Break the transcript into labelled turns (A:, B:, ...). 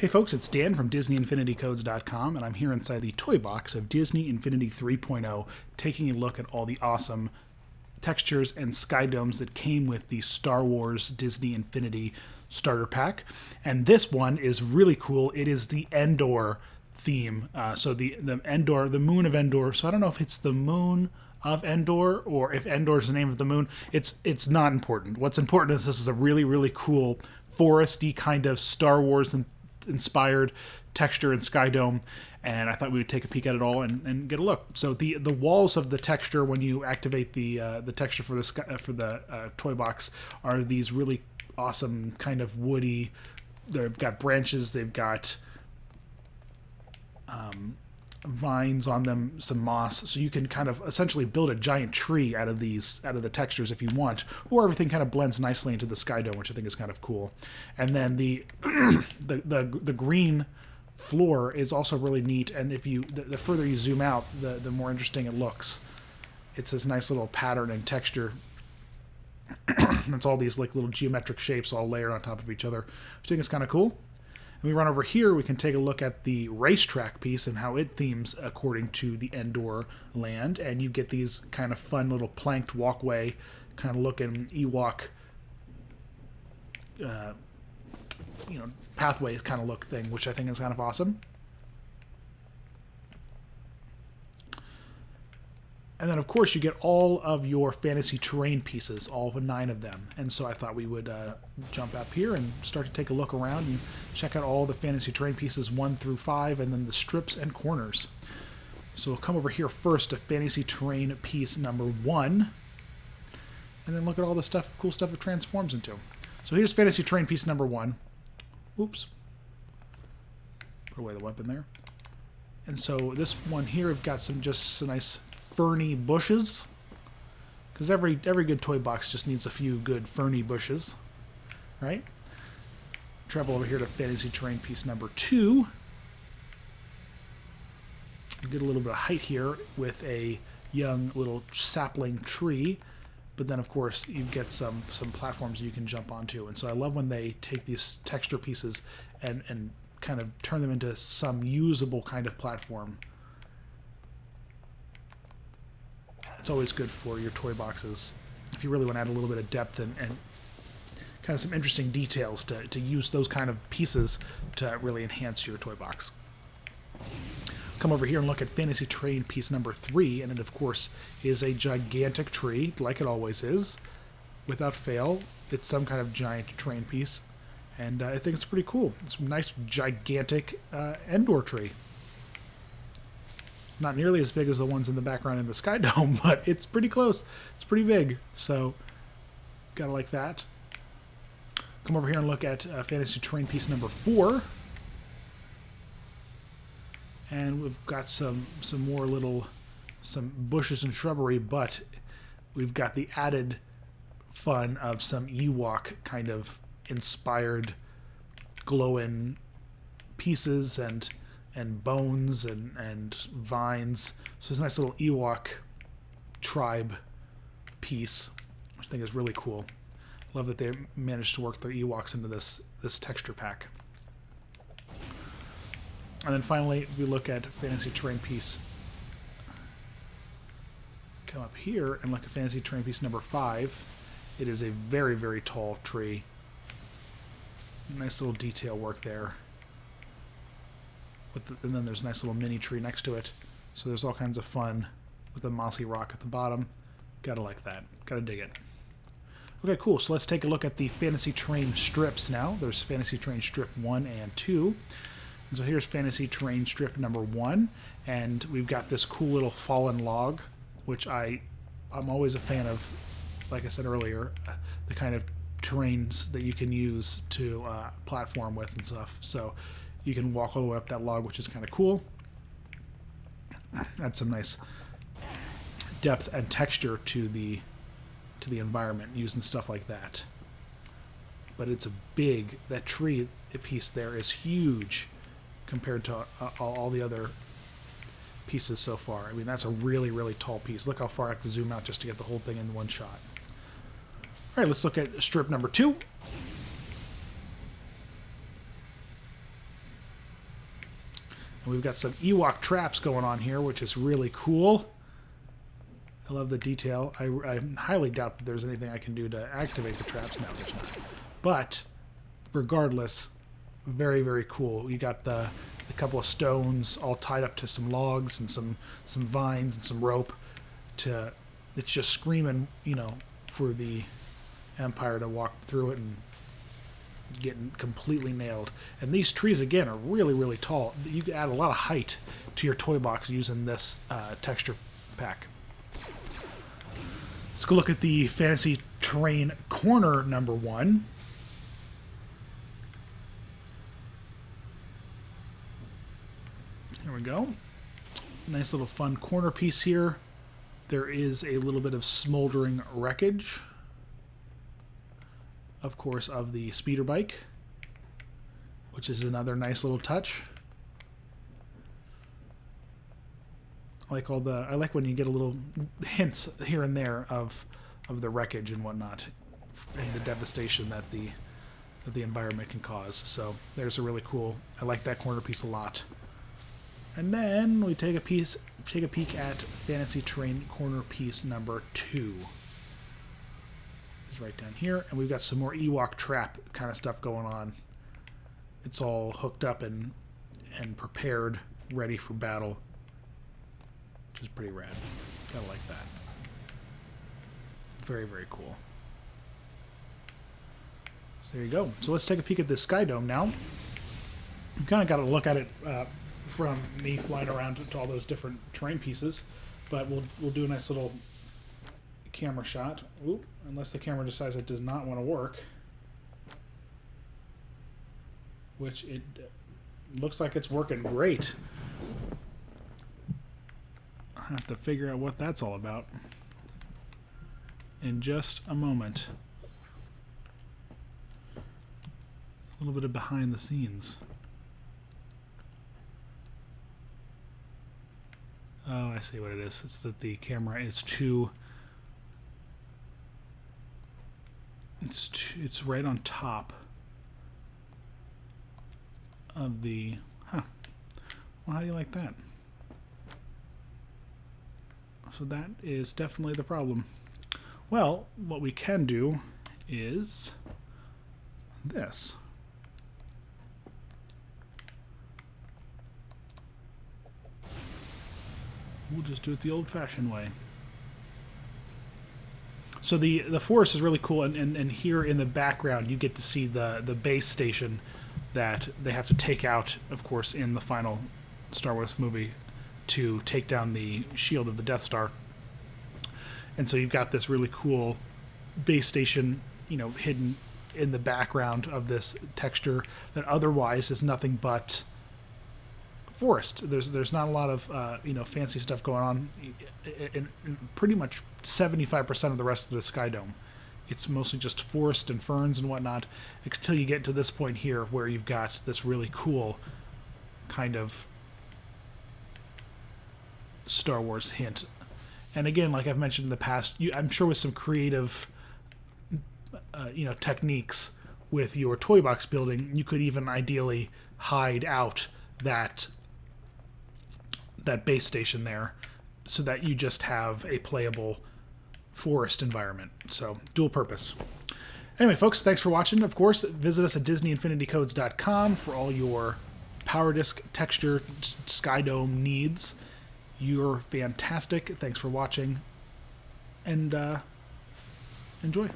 A: Hey folks, it's Dan from DisneyInfinityCodes.com, and I'm here inside the toy box of Disney Infinity 3.0, taking a look at all the awesome textures and Skydomes that came with the Star Wars Disney Infinity starter pack. And this one is really cool. It is the Endor theme. So the Endor, the moon of Endor. So I don't know if it's the moon of Endor or if Endor is the name of the moon. It's not important. What's important is this is a really, really cool foresty kind of Star Wars inspired texture and Skydome, and I thought we would take a peek at it all and get a look. So the walls of the texture, when you activate the texture for the toy box, are these really awesome kind of woody. They've got branches, they've got vines on them, some moss, so you can kind of essentially build a giant tree out of the textures if you want, or everything kind of blends nicely into the Skydome, which I think is kind of cool. And then the the green floor is also really neat, and if you the further you zoom out, the more interesting it looks. It's this nice little pattern and texture. It's all these like little geometric shapes all layered on top of each other, which I think is kind of cool. And we run over here, we can take a look at the racetrack piece and how it themes according to the Endor land. And you get these kind of fun little planked walkway kind of looking Ewok, pathway kind of look thing, which I think is kind of awesome. And then, of course, you get all of your fantasy terrain pieces, all of 9 of them. And so I thought we would jump up here and start to take a look around and check out all the fantasy terrain pieces 1 through 5, and then the strips and corners. So we'll come over here first to fantasy terrain piece number 1, and then look at all the cool stuff it transforms into. So here's fantasy terrain piece number 1. Oops. Put away the weapon there. And so this one here, we've got some nice ferny bushes, because every good toy box just needs a few good ferny bushes, right? Travel over here to fantasy terrain piece number 2. Get a little bit of height here with a young little sapling tree, but then of course you get some platforms you can jump onto. And so I love when they take these texture pieces and kind of turn them into some usable kind of platform. It's always good for your toy boxes if you really want to add a little bit of depth and kind of some interesting details to use those kind of pieces to really enhance your toy box. Come over here and look at fantasy terrain piece number 3, and it of course is a gigantic tree, like it always is. Without fail, it's some kind of giant terrain piece, and I think it's pretty cool. It's a nice gigantic Endor tree. Not nearly as big as the ones in the background in the Skydome, but it's pretty close. It's pretty big, so gotta like that. Come over here and look at fantasy terrain piece number 4, and we've got some bushes and shrubbery, but we've got the added fun of some Ewok kind of inspired glowing pieces and bones and vines. So it's a nice little Ewok tribe piece, which I think is really cool. Love that they managed to work their Ewoks into this texture pack. And then finally, we look at fantasy terrain piece. Come up here and look at fantasy terrain piece number 5. It is a very, very tall tree. Nice little detail work there. And then there's a nice little mini tree next to it. So there's all kinds of fun with a mossy rock at the bottom. Gotta like that. Gotta dig it. Okay, cool. So let's take a look at the fantasy terrain strips now. There's fantasy terrain strip 1 and 2. And so here's fantasy terrain strip number 1. And we've got this cool little fallen log, which I'm always a fan of, like I said earlier, the kind of terrains that you can use to platform with and stuff. So you can walk all the way up that log, which is kind of cool. Add some nice depth and texture to the environment using stuff like that. But it's that tree piece there is huge compared to all the other pieces so far. I mean, that's a really, really tall piece. Look how far I have to zoom out just to get the whole thing in one shot. All right, let's look at strip number 2. And we've got some Ewok traps going on here, which is really cool. I love the detail. I highly doubt that there's anything I can do to activate the traps. No, there's not. But regardless, very, very cool. You got a couple of stones all tied up to some logs and some vines and some rope. It's just screaming, you know, for the Empire to walk through it and getting completely nailed. And these trees, again, are really, really tall. You can add a lot of height to your toy box using this texture pack. Let's go look at the Fantasy Terrain Corner number 1. Here we go. Nice little fun corner piece here. There is a little bit of smoldering wreckage, of course, of the speeder bike, which is another nice little touch. I like when you get a little hints here and there of the wreckage and whatnot, and the devastation that the environment can cause. So there's a really cool. I like that corner piece a lot. And then we take a peek at Fantasy Terrain corner piece number 2. It's right down here, and we've got some more Ewok trap kind of stuff going on. It's all hooked up and prepared, ready for battle, which is pretty rad. Kind of like that. Very, very cool. So there you go. So let's take a peek at this Skydome now. We've kind of got to look at it from me flying around to all those different terrain pieces, but we'll do a nice little camera shot. Oop, unless the camera decides it does not want to work, which it looks like it's working great. I have to figure out what that's all about in just a moment. A little bit of behind the scenes. Oh, I see what it is. It's that the camera is too... It's right on top of the... Huh. Well, how do you like that? So that is definitely the problem. Well, what we can do is this. We'll just do it the old-fashioned way. So the forest is really cool, and here in the background you get to see the base station that they have to take out, of course, in the final Star Wars movie to take down the shield of the Death Star. And so you've got this really cool base station, you know, hidden in the background of this texture that otherwise is nothing but forest. There's not a lot of you know, fancy stuff going on in pretty much 75% of the rest of the Skydome. It's mostly just forest and ferns and whatnot, until you get to this point here where you've got this really cool kind of Star Wars hint. And again, like I've mentioned in the past, I'm sure with some creative you know, techniques with your toy box building, you could even ideally hide out that base station there so that you just have a playable forest environment. So dual purpose. Anyway, folks, thanks for watching. Of course, visit us at DisneyInfinityCodes.com for all your Power Disc texture Skydome needs. You're fantastic. Thanks for watching, and enjoy.